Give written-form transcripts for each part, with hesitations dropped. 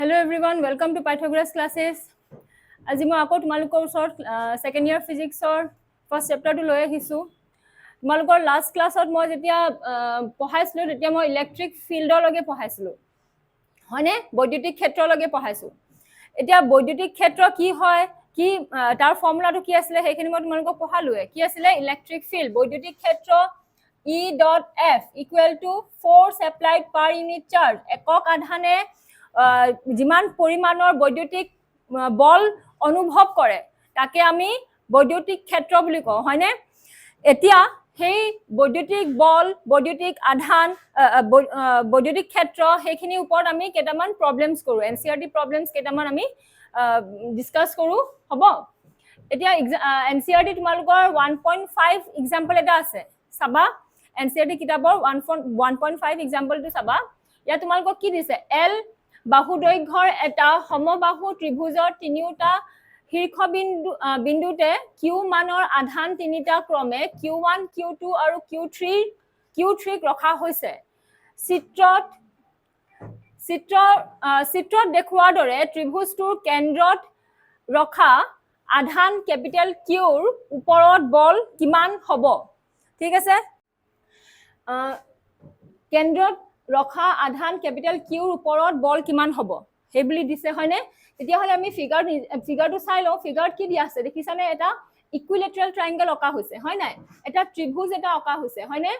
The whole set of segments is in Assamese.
Hello everyone, welcome to Pythagoras classes. আজি মই আকৌ তোমালোকৰ ওচৰত সেকেন্ড ইয়াৰ ফিজিক্সৰ ফাৰ্স্ট চেপ্টাৰটো লৈ আহিছো। তোমালোকৰ লাষ্ট ক্লাছত মই যেতিয়া পঢ়াইছিলো তেতিয়া মই ইলেক্ট্ৰিক ফিল্ডৰ লগে পঢ়াইছিলো হয়নে, বৈদ্যুতিক ক্ষেত্ৰৰ লগে পঢ়াইছো। এতিয়া বৈদ্যুতিক ক্ষেত্ৰ কি হয়, কি তাৰ ফৰ্মুলাটো কি আছিলে সেইখিনি মই তোমালোকক পঢ়ালোৱে। কি আছিলে ইলেক্ট্ৰিক ফিল্ড, বৈদ্যুতিক ক্ষেত্ৰ E.F equal to force applied per unit charge, একক আধানে যিমান পৰিমাণৰ বৈদ্যুতিক বল অনুভৱ কৰে তাকে আমি বৈদ্যুতিক ক্ষেত্ৰ বুলি কওঁ হয়নে। এতিয়া সেই বৈদ্যুতিক বল, বৈদ্যুতিক আধান, বৈদ্যুতিক ক্ষেত্ৰ সেইখিনিৰ ওপৰত আমি কেইটামান প্ৰবলেমছ কৰো, এনচিআৰটি প্ৰবলেমছ কেইটামান আমি ডিসকাস কৰো হ'ব। এতিয়া এনচিআৰটি তোমালোকৰ 1.5 এক্সাম্পল এটা আছে, চাবা এনচিআৰটি কিতাপৰ 1.5 এক্সাম্পলটো চাবা। ইয়াত তোমালোকক কি দিছে, এল বাহু দৈৰ্ঘ্যৰ এটা সমবাহু ত্ৰিভুজৰ তিনিটা শীৰ্ষ বিন্দুতে কিউ মানৰ আধান তিনিটা ক্ৰমে Q1, Q2 আৰু Q3 ৰখা হৈছে। চিত্ৰত দেখুৱাৰ দৰে ত্ৰিভুজটোৰ কেন্দ্ৰত ৰখা আধান কেপিটেল কিউৰ ওপৰত বল কিমান হ'ব। ঠিক আছে, কেন্দ্ৰত ৰখা আধান কেপিটেল কিউৰ ওপৰত বল কিমান হ'ব সেই বুলি দিছে হয়নে। তেতিয়াহ'লে আমি ফিগাৰটো চাই লওঁ। ফিগাৰত কি দিয়া আছে দেখিছানে, এটা ইকুইলেটাৰেল ট্ৰাইংগল অঁকা হৈছে হয় নাই, এটা ত্ৰিভুজ এটা অঁকা হৈছে হয়নে,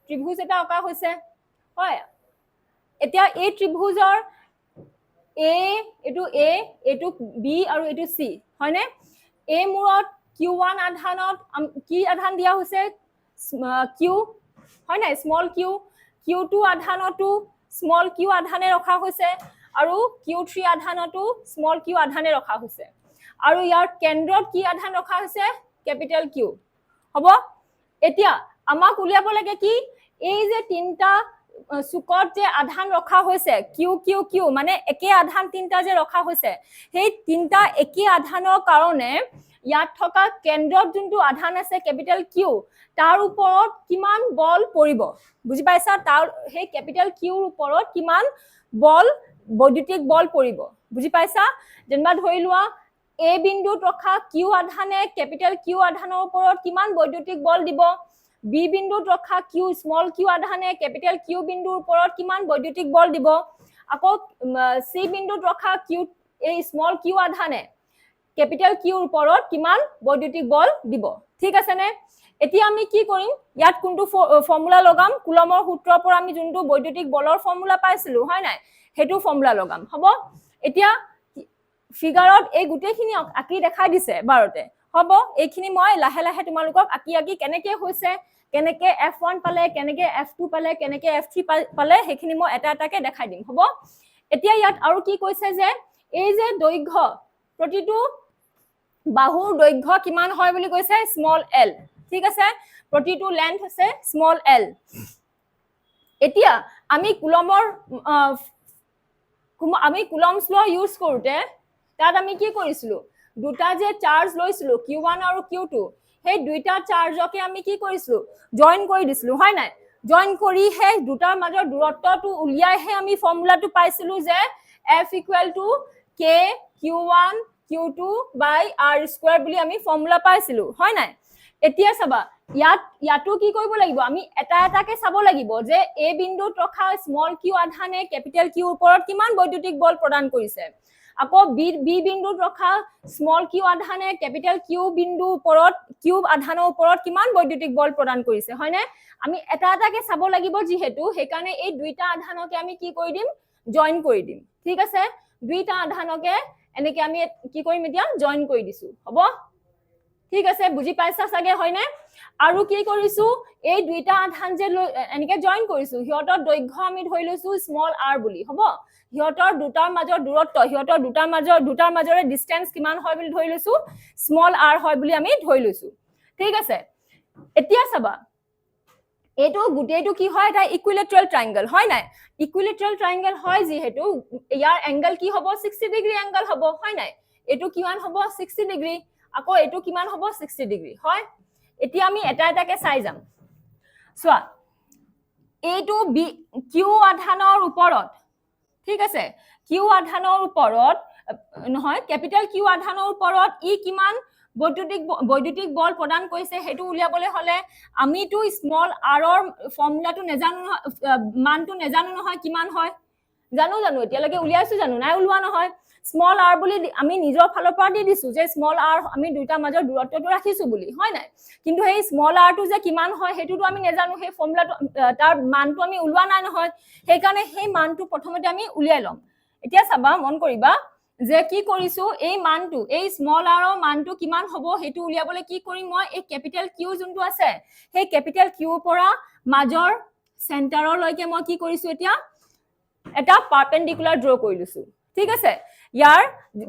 ত্ৰিভুজ এটা অঁকা হৈছে হয়। এতিয়া এই ত্ৰিভুজৰ এইটো এ, এইটো বি আৰু এইটো চি হয়নে। এই মূৰত Q1 আধানত কি আধান দিয়া হৈছে, কিউ হয় নাই, স্মল কিউ। Q2 আধানতো স্মল কিউ আধানে ৰখা হৈছে আৰু Q3 আধানতো স্মল কিউ আধানে ৰখা হৈছে আৰু ইয়াৰ কেন্দ্ৰত কি আধান ৰখা হৈছে, কেপিটেল কিউ হ'ব। এতিয়া আমাক উলিয়াব লাগে কি, এই যে তিনটা চুকত যে আধান ৰখা হৈছে কিউ কিউ কিউ মানে একে আধান তিনটা যে ৰখা হৈছে, সেই তিনটা একে আধানৰ কাৰণে ইয়াত থকা কেন্দ্ৰত যোনটো আধান আছে কেপিটেল কিউ তাৰ ওপৰত কিমান বল পৰিব বুজি পাইছা। তাৰ সেই কেপিটেল কিউৰ ওপৰত কিমান বল, বৈদ্যুতিক বল পৰিব বুজি পাইছা। যেনিবা ধৰি লোৱা এ বিন্দুত ৰখা কিউ আধানে কেপিটেল কিউ আধানৰ ওপৰত কিমান বৈদ্যুতিক বল দিব, বি বিন্দুত ৰখা কিউ স্মল কিউ আধানে কেপিটেল কিউ বিন্দুৰ ওপৰত কিমান বৈদ্যুতিক বল দিব, আকৌ চি বিন্দুত ৰখা কিউ এই স্মল কিউ আধানে কেপিটেল কিউৰ ওপৰত কিমান বৈদ্যুতিক বল দিব। ঠিক আছে নে। এতিয়া আমি কি কৰিম, ইয়াত কোনটো ফৰ্মুলা লগাম, কুলমৰ সূত্ৰৰ পৰা আমি যোনটো বৈদ্যুতিক বলৰ ফৰ্মুলা পাইছিলো হয় নাই, সেইটো ফৰ্মুলা লগাম হ'ব। এতিয়া ফিগাৰত এই গোটেইখিনি আঁকি দেখাই দিছে বাৰতে হ'ব। এইখিনি মই লাহে লাহে তোমালোকক আঁকি কেনেকে হৈছে, কেনেকে F1 পালে, কেনেকে F2 পালে, কেনেকে F3 পালে সেইখিনি মই এটা এটাকে দেখাই দিম হ'ব। এতিয়া ইয়াত আৰু কি কৈছে যে এই যে দৈৰ্ঘ্য, প্ৰতিটো বাহুৰ দৈৰ্ঘ্য কিমান হয় বুলি কৈছে, স্মল এল। ঠিক আছে, প্ৰতিটো লেন্থ আছে স্মল এল। এতিয়া আমি কুলমছ ল ইউজ কৰোতে তাত আমি কি কৰিছিলো, দুটা যে চাৰ্জ লৈছিলো Q1 আৰু Q2, সেই দুইটা চাৰ্জকে আমি কি কৰিছিলো, জইন কৰি দিছিলো হয় নাই। জইন কৰিহে দুটাৰ মাজৰ দূৰত্বটো উলিয়াইহে আমি ফৰ্মুলাটো পাইছিলো যে F equal to K Q1 Q2 by R square বুলি আমি ফৰ্মুলা পাইছিলো হয় নাই। এতিয়া চাবা ইয়াতো কি কৰিব লাগিব, আমি এটা এটাকে চাব লাগিব যে এ বিন্দুত ৰখা স্মল কিউ আধানে কেপিটেল কিউৰ ওপৰত কিমান বৈদ্যুতিক বল প্ৰদান কৰিছে, আকৌ বি বিন্দুত ৰখা স্মল কিউ আধানে কেপিটেল কিউ বিন্দুৰ ওপৰত কিউব আধানৰ ওপৰত কিমান বৈদ্যুতিক বল প্ৰদান কৰিছে হয়নে। আমি এটা এটাকে চাব লাগিব যিহেতু, সেইকাৰণে এই দুইটা আধানকে আমি কি কৰি দিম, জইন কৰি দিম। ঠিক আছে, দুইটা আধানকে এনেকে আমি কি কৰিম, এতিয়া জইন কৰি দিছো হ'ব। ঠিক আছে, বুজি পাইছা চাগে হয়নে। আৰু কি কৰিছো, এই দুইটা আধান যে এনেকে জইন কৰিছো, সিহঁতৰ দৈৰ্ঘ্য আমি ধৰি লৈছো স্মল আৰ বুলি হ'ব। সিহঁতৰ দুটাৰ মাজৰ দূৰত্ব, সিহঁতৰ দুটাৰ মাজৰে ডিষ্টেন্স কিমান হয় বুলি ধৰি লৈছো, স্মল আৰ হয় বুলি আমি ধৰি লৈছো। ঠিক আছে, এতিয়া চাবা এইটো গোটেইটো কি হয়, এটা ইকুইলেটাৰেল ট্ৰাইংগল হয় নাই। ইকুইলেটাৰেল ট্ৰাইংগল হয় যিহেতু ইয়াৰ এংগল কি হ'ব, 60 ডিগ্ৰী এংগল হ'ব হয় নাই। এইটো কিমান হ'ব, 60 ডিগ্ৰী, আকৌ এইটো কিমান হ'ব, 60 ডিগ্ৰী হয়। এতিয়া আমি এটা এটাকে চাই যাম। চোৱা এইটো কিউ আধানৰ ওপৰত, ঠিক আছে কিউ আধানৰ ওপৰত নহয় ক্যাপিটাল কিউ আধানৰ ওপৰত ই কিমান বৈদ্যুতিক বল প্ৰদান কৰিছে হেতু উলিয়াবলৈ হলে আমিটো স্মল r ৰ ফৰ্মুলাটো নেজানো মানটো নেজানো নহয় কিমান হয় জানো এতিয়ালৈকে উলিয়াইছো জানো নাই উলিওৱা নহয় স্মল r বুলি আমি নিজৰ ফালৰ পৰা দি দিছো যে স্মল r আমি দুইটা মাজৰ দূৰত্বটো ৰাখিছো বুলি হয় নাই কিন্তু এই স্মল r টো যে কিমান হয় হেতুটো আমি নেজানো সেই ফৰ্মুলাটো তাৰ মানটো আমি উলিওৱা নাই নহয় সেই কাৰণে সেই মানটো প্ৰথমতে আমি উলিয়াই লম এতিয়া চাবা মন কৰিবা যে কি কৰিছো এই মানটো এই স্মল r ৰ মানটো কিমান হ'ব হেতু উলিয়াবলৈ কি কৰিম মই এই ক্যাপিটাল কিউ যোনটো আছে সেই ক্যাপিটাল কিউ পৰা মাজৰ সেন্টাৰৰ লৈকে মই কি কৰিছো এতিয়া এটা পাৰপেন্ডিকুলাৰ ড্ৰ কৰি লৈছো ঠিক আছে ইয়াৰ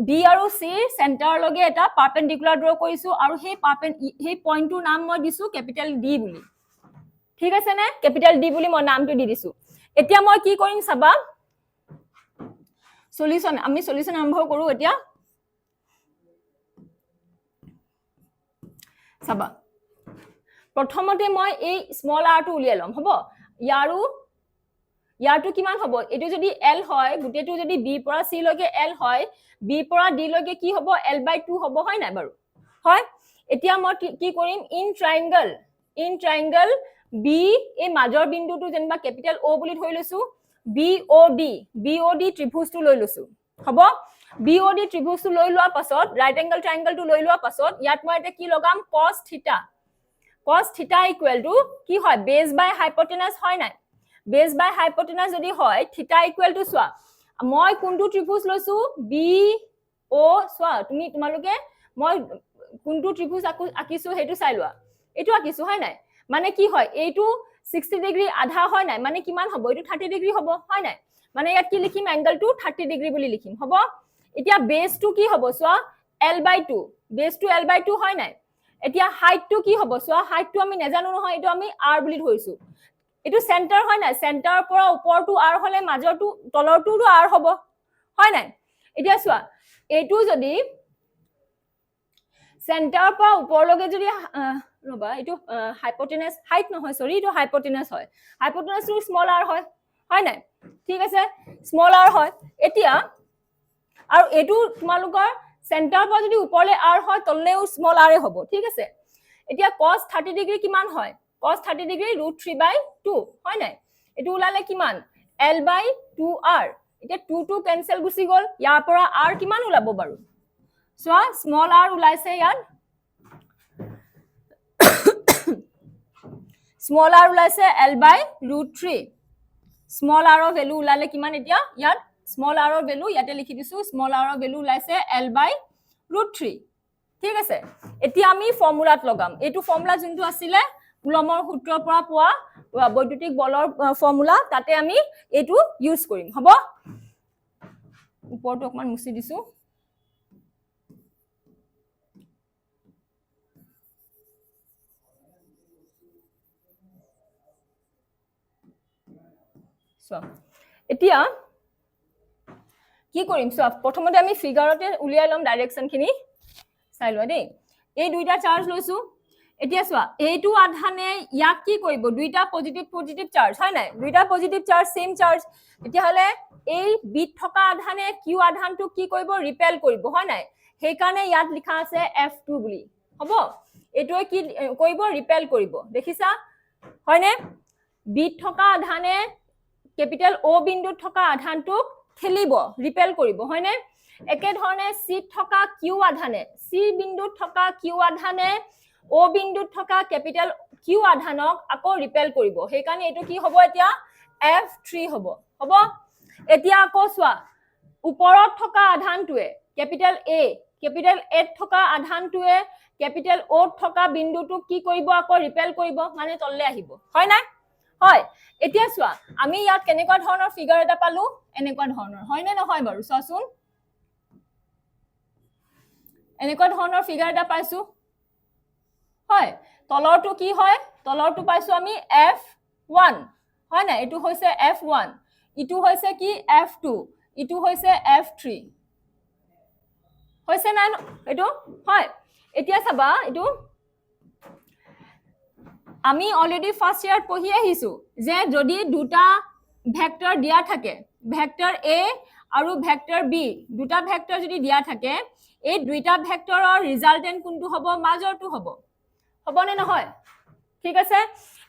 বি আৰু সি সেন্টাৰ লগে এটা পাৰপেন্ডিকুলাৰ ড্ৰ কৰিছো আৰু সেই পইণ্টটোৰ নাম মই দিছো ক্যাপিটাল ডি বুলি ঠিক আছে নে ক্যাপিটাল ডি বুলি মই নামটো দি দিছো এতিয়া মই কি কৰিম চাবা সলিউশন আমি সলিউশন আৰম্ভ কৰো এতিয়া চাবা প্ৰথমতে মই এই স্মল r টো উলিয়াই লম হ'ব ইয়াৰটো কিমান হ'ব এটো যদি l হয় গুটেটো যদি b পৰা c লৈকে l হয় b পৰা d লৈকে কি হ'ব l/2 হ'ব হয় নাই বাৰু হয় এতিয়া মই কি কৰিম ইন ট্ৰায়াঙ্গল b এই মাজৰ বিন্দুটো যেনিবা ক্যাপিটাল o বুলি ধৰি লৈছো BOD ত্ৰিভুজটো লৈ লৈছো হ'ব BOD ত্ৰিভুজটো লৈ লোৱাৰ পাছত ৰাইট এংগল ট্ৰায়াঙ্গলটো লৈ লোৱাৰ পাছত ইয়াত মই এটা কি লগাম cos θ ইকুৱেল টু কি হয় বেস বাই হাইপোটেনাস হয় নাই বেস বাই হাইপোটেনাস যদি হয় θ ইকুৱেল টু সোয়া মই কোনটো ত্ৰিভুজ লৈছো BO সোয়া তোমালোকে মই কোনটো ত্ৰিভুজ আকিছো হেতু চাই লোৱা এটো আকিছো হয় নাই মানে কি হয় এইটো 60 ডিগ্ৰী আধা হয় নাই মানে কিমান হ'ব এটো 30 ডিগ্ৰী হ'ব হয় নাই মানে ইয়াত কি লিখিম এংগলটো 30 ডিগ্ৰী বুলি লিখিম হ'ব এতিয়া বেসটো কি হ'ব সোয়া l/2 বেসটো l/2 হয় নাই এতিয়া হাইটটো কি হ'ব সোয়া হাইটটো আমি নেজানো নহয় এটো আমি r বুলি ধৰিছো এটো সেন্টাৰ হয় নাই সেন্টাৰৰ পৰা ওপৰটো r হলে মাজৰটো তলৰটোটো r হ'ব হয় নাই এতিয়া সোয়া এটো যদি সেন্টাৰৰ পৰা ওপৰলৈকে যদি ৰবা এটো হাইপোটেনাস হাইট নহয় সৰি এটো হাইপোটেনাস হয় হাইপোটেনাসটো স্মল r হয় নাই ঠিক আছে স্মল r হয় এতিয়া আৰু এটো তোমালোকৰ সেন্টাৰৰ পৰা যদি ওপৰলে r হয় তললেও স্মল r হ'ব ঠিক আছে এতিয়া cos 30 ডিগ্ৰী কিমান হয় cos 30 ডিগ্ৰী √3/2 হয় নাই এটো উলালে কিমান l/2r এতিয়া 2 2 কেনসেল গুচি গল ইয়াৰ পৰা r কিমান উলাব বাৰু সোয়া স্মল r উলাইছে ইয়াত স্মল r উলাইছে l/√3 স্মল r ৰ ভ্যালু উলালে কিমান এতিয়া ইয়াত স্মল r ৰ ভ্যালু ইয়াতে লিখি দিছো স্মল r ৰ ভ্যালু উলাইছে l/√3 ঠিক আছে এতিয়া আমি ফৰ্মুলাত লগাম এটো ফৰ্মুলা যোনটো আছিল কুলমৰ সূত্ৰৰ পৰা পোৱা বৈদ্যুতিক বলৰ ফৰ্মুলা তাতে আমি এটো ইউজ কৰিম হ'ব ওপৰটো অকমান মুছি দিছো এতিয়া কি কৰিম প্ৰথমতে আমি ফিগাৰতে উলিয়াই লম ডাইৰেকশনখিনি চাই লোৱা দেই এই দুইটা চাৰ্জ লৈছো এতিয়া সোয়া এইটো আধানে ইয়াক কি কৰিব দুইটা পজিটিভ চাৰ্জ হয় নাই দুইটা পজিটিভ চাৰ্জ সেম চাৰ্জ এতিয়া হলে এই বিট থকা আধানে কিউ আধানটো কি কৰিব ৰিপেল কৰিব হয় নাই সেই কাৰণে ইয়াত লিখা আছে F2 বুলি হ'ব এটোৱে কি কৰিব ৰিপেল কৰিব দেখিছা হয় নে বিট থকা আধানে ক্যাপিটাল O বিন্দুত থকা আধানটোক ঠেলিব ৰিপেল কৰিব হয় নে একে ধৰণে সি থকা কিউ আধানে সি বিন্দুত থকা কিউ আধানে O বিন্দুত থকা ক্যাপিটাল কিউ আধানক আকৌ ৰিপেল কৰিব সেই কাৰণে এটো কি হ'ব এতিয়া F3 হ'ব এতিয়া আকৌ সোয়া ওপৰত থকা আধানটোৱে ক্যাপিটাল A থকা আধানটোৱে ক্যাপিটাল O থকা বিন্দুটোক কি কৰিব আকৌ ৰিপেল কৰিব মানে তললে আহিব হয় নাই হয় এতিয়া সোয়া আমি ইয়াত কেনেকুৱা ধৰণৰ ফিগাৰ এটা পালো এনেকুৱা ধৰণৰ হয় নে নহয় বাৰু চোৱাচোন এনেকুৱা ধৰণৰ ফিগাৰ এটা পাইছো হয় তলৰটো কি হয় তলৰটো পাইছো আমি F1 হয় না এটো হৈছে F1 ইটো হৈছে কি F2 ইটো হৈছে F3 হৈছে না এটো হয় এতিয়া চাবা এটো আমি অলৰেডি ফাৰ্স্ট ইয়াৰ পঢ়ি আহিছো যে যদি দুটা ভেক্টৰ দিয়া থাকে ভেক্টৰ A আৰু ভেক্টৰ B দুটা ভেক্টৰ যদি দিয়া থাকে এই দুইটা ভেক্টৰৰ ৰিজাল্টেন্ট কোনটো হ'ব মাজৰটো হ'ব হ'বনে নহয় ঠিক আছে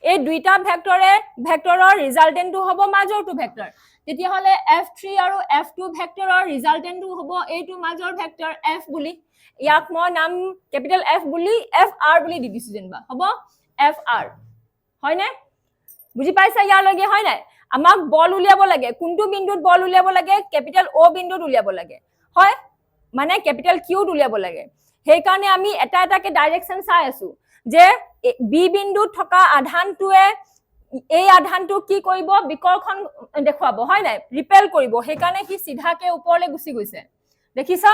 এই দুইটা ভেক্টৰৰ ৰিজাল্টেন্টটো হ'ব মাজৰটো ভেক্টৰ তেতিয়া হলে F3 আৰু F2 ভেক্টৰৰ ৰিজাল্টেন্টটো হ'ব এইটো মাজৰ ভেক্টৰ F বুলি ইয়াক মই নাম ক্যাপিটেল F বুলি FR বুলি দি দিছো যেনবা হ'ব FR হয়নে বুজি পাইছা ইয়াৰ লগে হয় নাই আমাক বল উলিয়াব লাগে কোনটো বিন্দুত বল উলিয়াব লাগে ক্যাপিটেল O বিন্দুত উলিয়াব লাগে হয় মানে ক্যাপিটেল Q উলিয়াব লাগে সেই কাৰণে আমি এটা এটাকে ডাইৰেকশন চাই আছো যে বি বিন্দুত থকা আধানটোৱে এই আধানটো কি কৰিব বিকৰ্ষণ দেখুৱাব হয় নাই ৰিপেল কৰিব সেই কাৰণে কি সিধাকে ওপৰলে গুচি গৈছে দেখিছা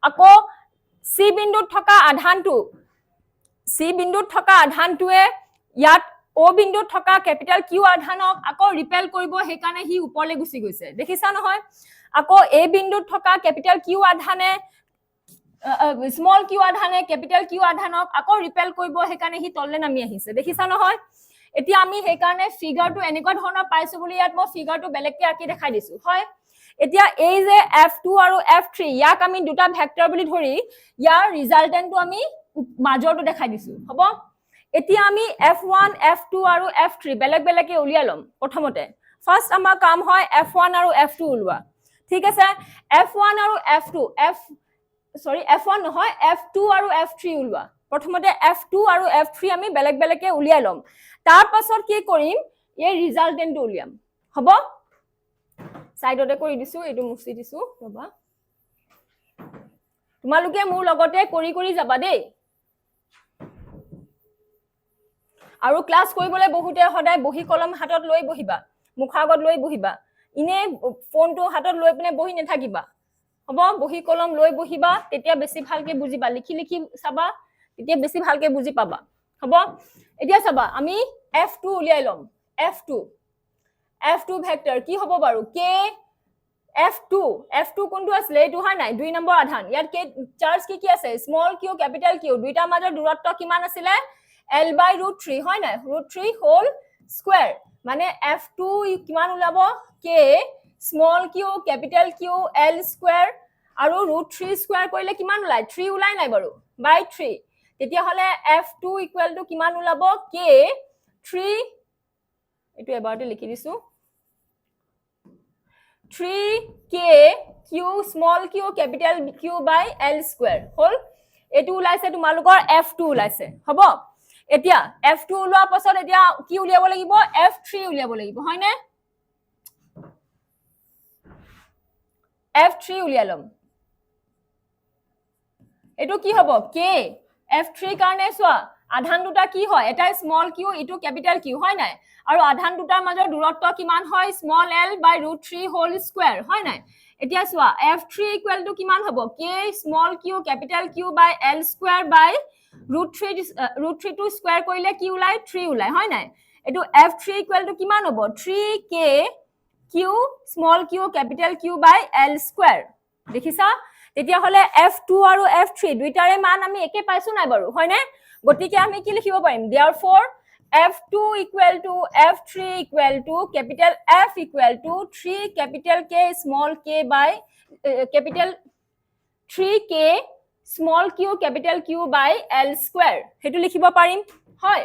আকৌ সি বিন্দুত থকা আধানটোৱে ইয়াত O বিন্দুত থকা ক্যাপিটেল Q আধানক আকৌ ৰিপেল কৰিব সেই কাৰণে হি ওপৰলে গুচি গৈছে দেখিছা নহয় আকৌ A বিন্দুত থকা ক্যাপিটেল Q আধানে স্মল q আধানে ক্যাপিটেল Q আধানক আকৌ ৰিপেল কৰিব সেই কাৰণে হি তললে নামি আহিছে দেখিছা নহয় এতিয়া আমি সেই কাৰণে ফিগাৰটো এনেকুৱা ধৰণৰ পাইছো বুলি ইয়াত মই ফিগাৰটো বেলেগকে আকি দেখাই দিছো হয় এতিয়া এই যে F2 আৰু F3 ইয়াক আমি দুটা ভেক্টৰ বুলি ধৰি ইয়াৰ ৰিজাল্টেন্টটো আমি মাজৰটো দেখাই দিছো হ'ব এতিয়া আমি F1 F2 আৰু F3 বেলেগ বেলেগকে উলিয়াই লম প্ৰথমতে ফাৰ্স্ট আমাৰ কাম হয় F1 আৰু F2 উলিওৱা ঠিক আছে F1 আৰু F1 নহয় F2 আৰু F3 উলিওৱা প্ৰথমতে F2 আৰু F3 আমি বেলেগ বেলেগকে উলিয়াই লম তাৰ পাছত কি কৰিম এই ৰিজাল্টেন্টটো উলিয়াম হ'ব সাইডতে কৰি দিছো এটো মুছি দিছো ৰবা তোমালোকে মোৰ লগতে কৰি যাবা দেই আৰু ক্লাস কৰিবলৈ বহুতে সদায় বহি কলম হাতত লৈ বহিবা মুখাগত লৈ বহিবা ইনে ফোনটো হাতত লৈ পিনে বহি নেথাকিবা হ'ব বহি কলম লৈ বহিবা তেতিয়া বেছি ভালকে বুজিবা লিখি লিখি চাবা তেতিয়া বেছি ভালকে বুজি পাবা হ'ব এতিয়া চাবা আমি F2 উলিয়াই লম F2 ভেক্টৰ কি হ'ব বাৰু K F2 কোনটো আছিল এইটো হয় নাই 2 নম্বৰ আধান ইয়াত কে চাৰ্জ কি আছে স্মল q ক্যাপিটেল Q দুইটা মাজৰ দূৰত্ব কিমান আছিল L/√3 হয় নাই √3 হোল স্কয়াৰ মানে F2 কিমান ওলাব K small q capital Q L square আৰু √3 স্কয়াৰ কৰিলে কিমান ওলাই 3 ওলাই নাই বাৰু বাই 3 তেতিয়া হলে F2 কিমান ওলাব K 3 এটো এবাৰতে লিখি দিছো 3k q small q capital Q by L square হল এটো ওলাইছে তোমালোকৰ F2 ওলাইছে হ'ব এতিয়া F2 ওলোৱাৰ পাছত এতিয়া কি উলিয়াব লাগিব F3 উলিয়াব লাগিব হয়নে F3 উলিয়ালম এটো কি হ'ব K F3 কাৰণে সোৱা আধান দুটা কি হয় এটা স্মল q ইটো ক্যাপিটেল Q হয় নাই আৰু আধান দুটাৰ মাজৰ দূৰত্ব কিমান হয় স্মল l বাই √3 হোল স্কয়াৰ হয় নাই এতিয়া সোৱা F3 কিমান হ'ব K small q capital Q বাই L স্কয়াৰ বাই √3 টু স্কয়াৰ কৰিলে কি ওলাই 3 ওলাই হয় নাই এটো F3 কিমান হ'ব 3k q small q capital Q বাই L স্কয়াৰ দেখিছা তেতিয়া হলে F2 আৰু F3 দুইটাৰে মান আমি একে পাইছো নাই বাৰু হয়নে গতিকে আমি কি লিখিব পাৰিম therefore F2 F3 capital F 3 capital K small k by capital 3k small q capital Q by L square হেতু লিখিব পাৰিম হয়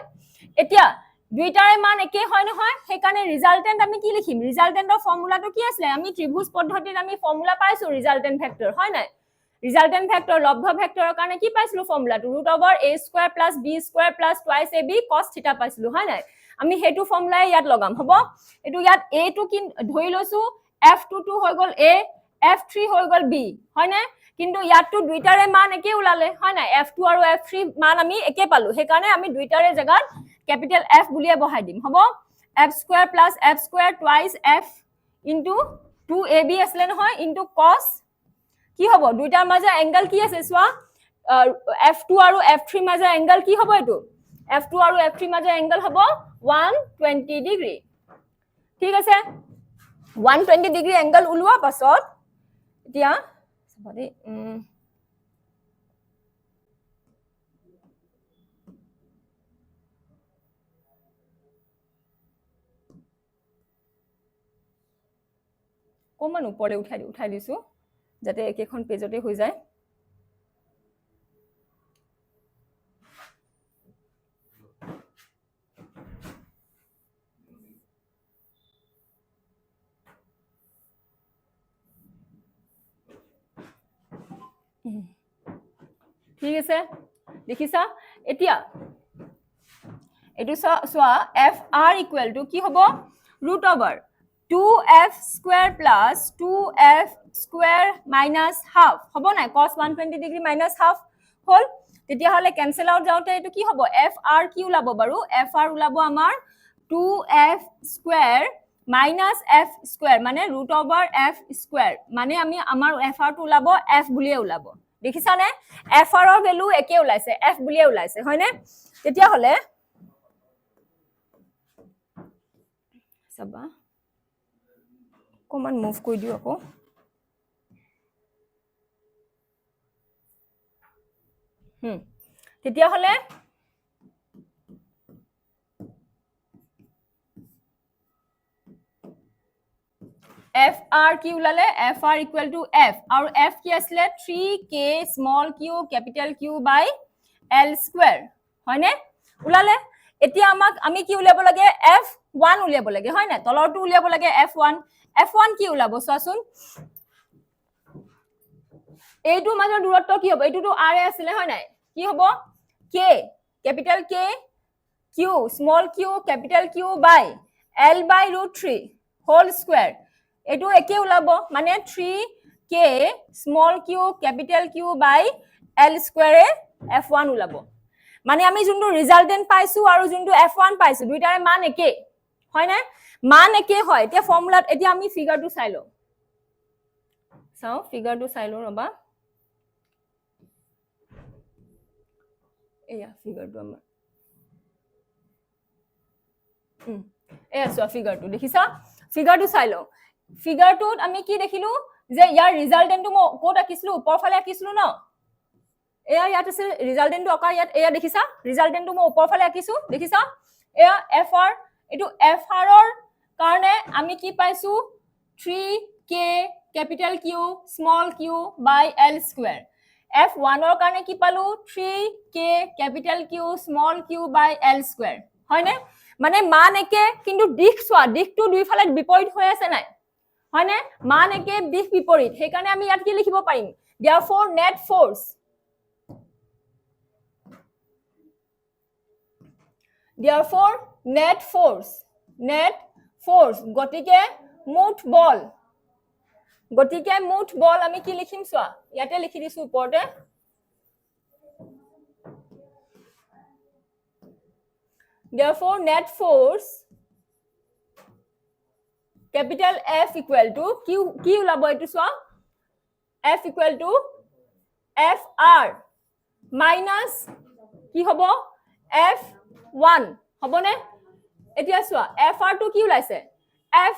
এতিয়া দুইটাৰে মান একে হয় নহয় সেই কাৰণে ৰিজাল্টেন্ট আমি কি লিখিম ৰিজাল্টেন্টৰ ফৰ্মুলাটো কি আছিল আমি ত্ৰিভুজ পদ্ধতিত আমি ফৰ্মুলা পাইছো ৰিজাল্টেন্ট ভেক্টৰ হয় নাই ৰিজাল্টেন্ট ভেক্টৰ লব্ধ ভেক্টৰৰ কাৰণে কি পাইছিলো ফৰ্মুলাটো √a² + b² + twice ab cos θ পাইছিলো হয় নাই আমি হেতু ফৰ্মুলাই ইয়াত লগাম হ'ব এটো ইয়াত a টো কি ধৰি লৈছো F2 হৈ গল a F3 হৈ গল b হয় নাই কিন্তু ইয়াত তো দুইটাৰে মান একে ওলালে হয় নাই F2 আৰু F3 মান আমি একে পালো সেই কাৰণে আমি দুইটাৰে জাগাত ক্যাপিটেল F বুলিয়ে বহাই দিম হ'ব f² + f² twice f into 2ab আসলে নহয় into cos কি হ'ব দুইটাৰ মাজৰ এংগল কি আছে সোৱা F2 আৰু F3 মাজৰ এংগল কি হ'ব এটো F2 আৰু F3 মাজৰ এংগল হ'ব 120 ডিগ্ৰী ঠিক আছে 120 ডিগ্ৰী এংগল ওলোৱা পাছত এতিয়া সৰি অকমান ওপৰলৈ উঠাই দিছো যাতে একেখন পেজতে হৈ যায় ঠিক আছে দেখিছা এতিয়া এটো সোয়া fr equal to কি হ'ব root over 2f square plus 2f square minus half হ'ব না cos 120 degree minus half হল তেতিয়া হলে ক্যান্সেল আউট যাওতে এটো কি হ'ব fr কি উলাব বাৰু fr উলাব আমাৰ 2f square minus f square মানে root over f square মানে আমি আমাৰ fr টো উলাব f বুলিয়ে উলাব দেখিছা নে fr ৰ ভ্যালু একে উলাইছে f বুলিয়ে উলাইছে হয়নে তেতিয়া হলে সবা কমান মুভ কৰি দিও আকৌ তেতিয়া হলে fr কি উলালে fr equal to f আৰু f কি আছিল 3k small q capital q by l square হয়নে উলালে এতিয়া আমাক আমি কি উলিয়াব লাগে f1 উলিয়াব লাগে হয় না তলৰটো উলিয়াব লাগে f1 কি উলাব চোৱাচোন এইটো মাজৰ দূৰত্ব কি হ'ব এইটোটো r আছিল হয় নাই কি হ'ব k capital k q small q capital q by l by √3 whole square এটো একে উলাব মানে 3k small q capital q by l square f1 উলাব মানে আমি যোনটো ৰিজাল্টেন্ট পাইছো আৰু যোনটো f1 পাইছো দুইটাৰে মান একে হয় না মান একে হয় এতিয়া ফৰ্মুলাত এতিয়া আমি ফিগাৰটো চাই লও চাও ফিগাৰটো চাই লও ৰবা এয়া ফিগাৰটো আমাৰ এয়া চোৱা ফিগাৰটো দেখিছা ফিগাৰটো চাই লও ফিগাৰটোত আমি কি দেখিলো যে ইয়াৰ ৰিজাল্টেন্টটো মই কোট আকিছিলো ওপৰ ফালে আকিছিলো ন এয়া ইয়াত আছে ৰিজাল্টেন্টটো অকা ইয়াত এয়া দেখিছা ৰিজাল্টেন্টটো মই ওপৰ ফালে আকিছো দেখিছা এয়া fr এটো fr ৰ কাৰণে আমি কি পাইছো 3k capital q small q by l square f1 ৰ কাৰণে কি পালো 3k capital q small q by l square হয়নে মানে মান একে কিন্তু দিশ সোয়া দিশটো দুই ফালে বিপৰীত হৈ আছে নাই হয়নে মান একে দিশ বিপৰীত সেই কাৰণে আমি ইয়াত কি লিখিব পাৰিম therefore net force গতিকে মুঠ বল আমি কি লিখিম সোয়া ইয়াতে লিখি দিছো ওপৰতে therefore net force capital F equal to কি উলাব এটো সোয়া F equal to FR minus কি হ'ব F1 হবনে এতিয়া সোয়া FR টো কি উলাইছে F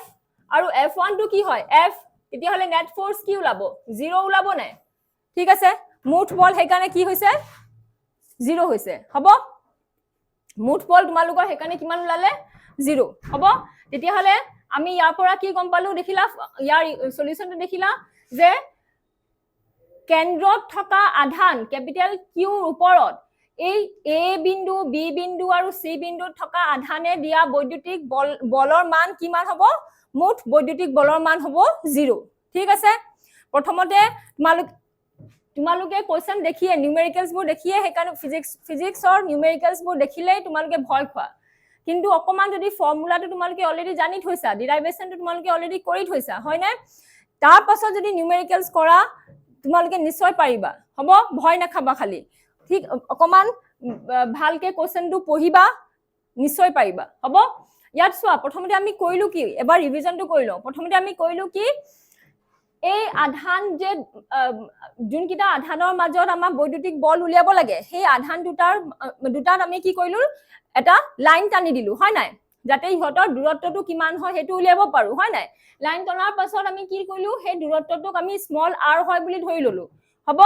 আৰু F1 টো কি হয় F এতিয়া হলে নেট ফোর্স কি উলাব 0 উলাব না ঠিক আছে মুঠ বল হেকানে কি হৈছে 0 হৈছে হ'ব মুঠ বল তোমালোকৰ হেকানে কিমান উলালে 0 হ'ব তেতিয়া হলে আমি ইয়াৰ পৰা কি গম পালো দেখিলা ইয়াৰ সলিউশনটো দেখিলা যে কেন্দ্ৰত থকা আধান ক্যাপিটাল কিউ ওপৰত এই এ বিন্দু বি বিন্দু আৰু সি বিন্দুত থকা আধানে দিয়া বৈদ্যুতিক বলৰ মান কিমান হ'ব মুঠ বৈদ্যুতিক বলৰ মান হ'ব 0 ঠিক আছে প্ৰথমতে তোমালোকে কোৱেশ্চন দেখিয়ে নিউমেৰিকেলস বোৰ দেখিয়ে হেকানে ফিজিক্সৰ নিউমেৰিকেলস বোৰ দেখিলে তোমালোকে ভয় খোৱা কিন্তু অকমান যদি ফৰ্মুলাটো তোমালোকে অলৰেডি জানি থৈছা ডেৰিভেশনটো তোমালোকে অলৰেডি কৰি থৈছা হয় না তাৰ পাছত যদি নিউমেৰিকেলস কৰা তোমালোকে নিশ্চয় পাৰিবা হ'ব ভয় নাখাবা খালি ঠিক অকমান ভালকে কোৱেশ্চনটো পঢ়িবা নিশ্চয় পাৰিবা হ'ব ইয়াত সোয়া প্ৰথমতে আমি কইলো কি এবাৰ ৰিভিজনটো কইলো প্ৰথমতে আমি কইলো কি এই আধান যে যোনকিটা আধানৰ মাজত আমাৰ বৈদ্যুতিক বল উলিয়াব লাগে সেই আধান দুটাত আমি কি কইলো এটা লাইন টানি দিলু হয় নাই যাতে ইহতৰ দূৰত্বটো কিমান হয় হেতু উলিয়াব পাৰো হয় নাই লাইন টনাৰ পাছত আমি কি কইলো সেই দূৰত্বটোক আমি স্মল r হয় বুলি ধৰি ললো হ'ব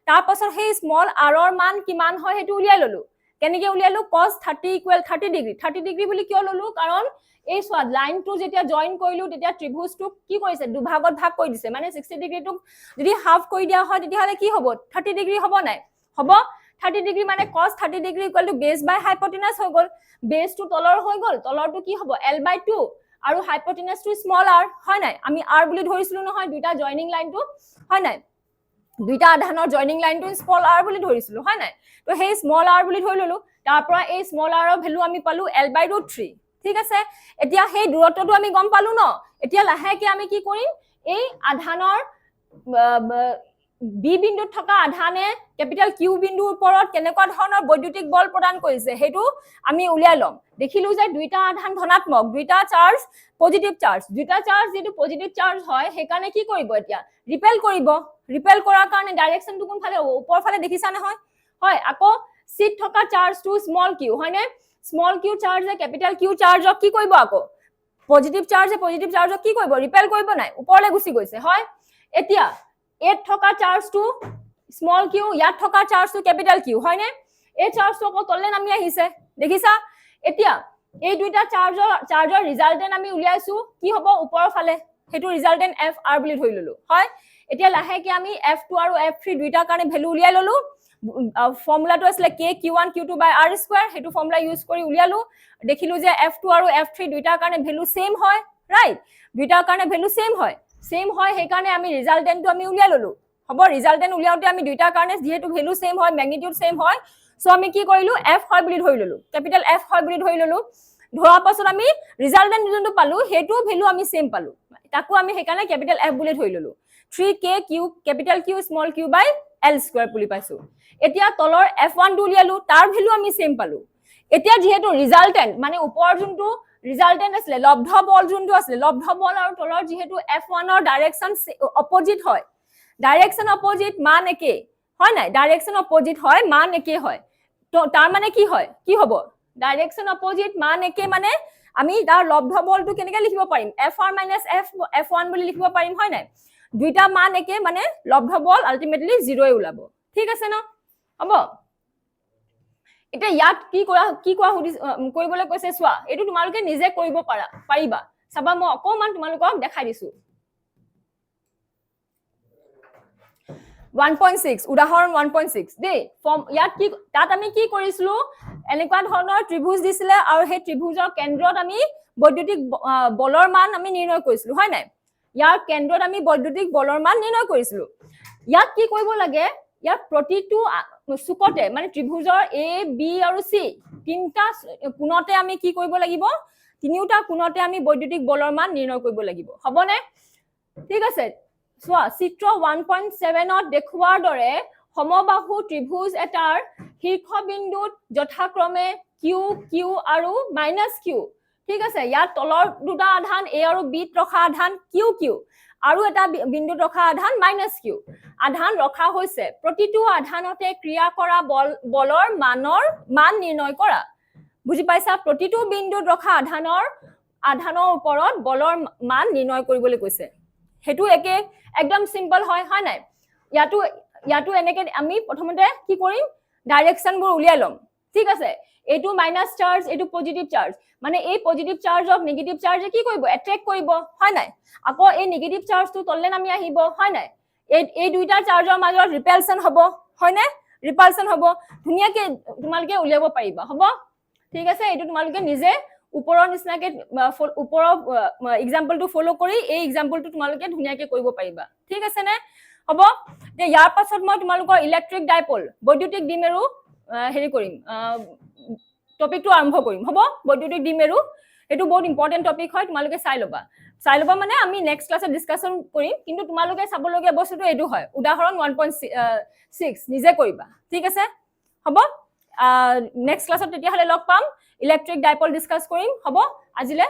তাৰ পাছত সেই স্মল r ৰ মান কিমান হয় হেতু উলিয়াই ললো কেনেকৈ উলিয়ালো cos 30 ইকুৱেল 30 ডিগ্ৰী 30 ডিগ্ৰী বুলি কিয় ললো কাৰণ এই সোৱা লাইনটো যেতিয়া জয়েন কৰিলো তেতিয়া ত্ৰিভুজটো কি কৰিছে দুভাগত ভাগ কৰি দিছে মানে 60 ডিগ্ৰীটো যদি হাফ কৰি দিয়া হয় তেতিয়া হলে কি হ'ব 30 ডিগ্ৰী হ'ব নাই হ'ব 30 ডিগ্ৰী মানে cos 30 ডিগ্ৰী ইকুৱেল টু বেছ বাই হাইপোটেনাছ হৈ গল বেছটো তলৰ হৈ গল তলৰটো কি হ'ব l/2 আৰু হাইপোটেনাছটো স্মল r হয় নাই আমি r বুলি ধৰিছিলো নহয় দুটা জয়েনিং লাইনটো হয় নাই দুইটা আধানৰ জয়েনিং লাইনটো স্মল r বুলি ধৰিছিলো হয় নাই তো সেই স্মল r বুলি ধৰি ললো তাৰ পৰা এই স্মল r ৰ ভ্যালু আমি পালো l/√3 ঠিক আছে এতিয়া সেই দূৰত্বটো আমি গম পালো ন এতিয়া লাহেকে আমি কি কৰিম এই আধানৰ বি বিন্দুত থকা আধানে ক্যাপিটাল কিউ বিন্দুৰ ওপৰত কেনেকুৱা ধৰণৰ বৈদ্যুতিক বল প্ৰদান কৰিছে হেতু আমি উলিয়াই লম দেখিলো যে দুইটা আধান ধনাত্মক দুইটা চাৰ্জ পজিটিভ চাৰ্জ দুইটা চাৰ্জ যেটো পজিটিভ চাৰ্জ হয় হেকাৰণে কি কৰিব এতিয়া ৰিপেল কৰাৰ কাৰণে ডাইৰেকশনটো কোন ফালে হ'ব ওপৰ ফালে দেখিছা নহয় হয় আকৌ সিট থকা চাৰ্জটো স্মল কিউ হয়নে স্মল কিউ চাৰ্জে ক্যাপিটাল কিউ চাৰ্জক কি কৰিব আকৌ পজিটিভ চাৰ্জক কি কৰিব ৰিপেল কৰিব নাই ওপৰলে গুচি গৈছে হয় এতিয়া এট থকা চাৰ্জটো স্মল কিউ ইয়াত থকা চাৰ্জটো ক্যাপিটাল কিউ হয়নে এই চাৰ্জটো আকৌ তললে নামি আহিছে দেখিছা এতিয়া এই দুইটা চাৰ্জৰ ৰিজাল্টেন্ট আমি উলিয়াইছো কি হ'ব ওপৰৰ ফালে হেতু ৰিজাল্টেন্ট fr বুলি ধৰি ললো হয় এতিয়া লাহেকে আমি f2 আৰু f3 দুইটা কাৰণে ভ্যালু উলিয়াই ললো ফৰ্মুলাটো আছিল k q1 q2 r² হেতু ফৰ্মুলা ইউজ কৰি উলিয়ালো দেখিলো যে f2 আৰু f3 দুইটা কাৰণে ভ্যালু সেম হয় ৰাইট দুইটা কাৰণে ভ্যালু সেম হয় হেকাৰণে আমি ৰিজাল্টেন্টটো আমি উলিয়াই ললো হ'ব ৰিজাল্টেন্ট উলিয়াওতে আমি দুইটা কাৰণে যেহেতু ভ্যালু সেম হয় ম্যাগনিটিউড সেম হয় সো আমি কি কৰিলো f হয় বুলি ধৰি ললো ক্যাপিটাল f হয় বুলি ধৰি ললো ধৰা পাছত আমি ৰিজাল্টেন্ট যোনটো পালো হেতু ভ্যালু আমি সেম পালো তাকো আমি হেকাৰণে ক্যাপিটাল f বুলি ধৰি ললো 3k q capital q small q বাই l² বুলি পাইছো এতিয়া তলৰ f1 টো উলিয়ালো তাৰ ভ্যালু আমি সেম পালো এতিয়া যেহেতু ৰিজাল্টেন্ট মানে ওপৰ যোনটো ৰিজাল্টেন্ট আছিল লব্ধ বল যোনটো আছিল লব্ধ বল আৰু তলৰ যেহেতু f1 ৰ ডাইৰেকশন অপোজিট হয় ডাইৰেকশন অপোজিট মান একে হয় নাই ডাইৰেকশন অপোজিট হয় মান একে হয় তো তাৰ মানে কি হয় কি হ'ব ডাইৰেকশন অপোজিট মান একে মানে আমি তাৰ লব্ধ বলটো কেনেকৈ লিখিব পাৰিম fr - f1 বুলি লিখিব পাৰিম হয় নাই দুইটা মান একে মানে লব্ধ বল আলটিমেটলি 0 ওলাব ঠিক আছে ন হ'ব এটা ইয়াত কি কোৱা কৰিবলৈ কৈছে সোৱা এটো তোমালোকে নিজে কৰিব পাৰিবা চাবা মই অকমান তোমালোকক দেখাই দিছো 1.6 উদাহৰণ 1.6 দে ফৰ্ম ইয়াত কি তাত আমি কি কৰিছিলো এনেকুৱা ধৰণৰ ত্ৰিভুজ দিছিলে আৰু সেই ত্ৰিভুজৰ কেন্দ্ৰত আমি বৈদ্যুতিক বলৰ মান আমি নিৰ্ণয় কৰিছিলো হয় নাই ইয়াৰ কেন্দ্ৰত আমি বৈদ্যুতিক বলৰ মান নিৰ্ণয় কৰিছিলো ইয়াত কি কৰিব লাগে ইয়াত প্ৰতিটো সুকতে মানে ত্ৰিভুজৰ a b আৰু c তিনটা কোণতে আমি কি কৰিব লাগিব তিনিটা কোণতে আমি বৈদ্যুতিক বলৰ মান নিৰ্ণয় কৰিব লাগিব হবনে ঠিক আছে সোৱা চিত্ৰ 1.7 ত দেখুৱাৰ দৰে সমবাহু ত্ৰিভুজ এটাৰ শীৰ্ষ বিন্দুত যথাক্ৰমে q q আৰু -q ঠিক আছে ইয়াত তলৰ দুটা আধান a আৰু b ত ৰখা আধান q q আৰু এটা বিন্দুত ৰখা আধান -q আধান ৰখা হৈছে প্ৰতিটো আধানতে ক্ৰিয়া কৰা বলৰ মান নিৰ্ণয় কৰা বুজি পাইছা প্ৰতিটো বিন্দুত ৰখা আধানৰ ওপৰত বলৰ মান নিৰ্ণয় কৰিবলৈ কৈছে হেতু একে একদম সিম্পল হয় নাই ইয়াটো এনেকে আমি প্ৰথমতে কি কৰিম ডাইৰেকশন বোৰ উলিয়াই লম ঠিক আছে এটো মাইনাস চাৰ্জ এটো পজিটিভ চাৰ্জ মানে এই পজিটিভ চাৰ্জক নেগেটিভ চাৰ্জে কি কৰিব এট্ৰেক্ট কৰিব হয় নাই আকৌ এই নেগেটিভ চাৰ্জটো তললে নামি আহিব হয় নাই এই দুইটা চাৰ্জৰ মাজত ৰিপালচন হ'ব হয় নে ৰিপালচন হ'ব ধুনিয়াকে তোমালকে উলিয়াব পাৰিবা হ'ব ঠিক আছে এটো তোমালকে নিজে ওপৰৰ নিচিনাকে ওপৰৰ এক্সাম্পলটো ফলো কৰি এই এক্সাম্পলটো তোমালকে ধুনিয়াকে কৰিব পাৰিবা ঠিক আছে নে হ'ব যে ইয়াৰ পাছত মই তোমালোকৰ ইলেক্ট্ৰিক ডাইপল বৈদ্যুতিক ডিমেৰু হেৰি কৰিম টপিকটো আৰম্ভ কৰিম হ'ব বৈদ্যুতিক ডিমেৰু এটো বহুত ইম্পৰ্টেন্ট টপিক হয় তোমালোকে চাই লবা মানে আমি নেক্সট ক্লাছত ডিসকাশন কৰিম কিন্তু তোমালোকে চাবলগীয়া বস্তুটো এটো হয় উদাহৰণ 1.6 নিজে কৰিবা ঠিক আছে হ'ব নেক্সট ক্লাছত তেতিয়া হলে লগ পাম ইলেক্ট্ৰিক ডাইপল ডিসকাস কৰিম হ'ব আজিলে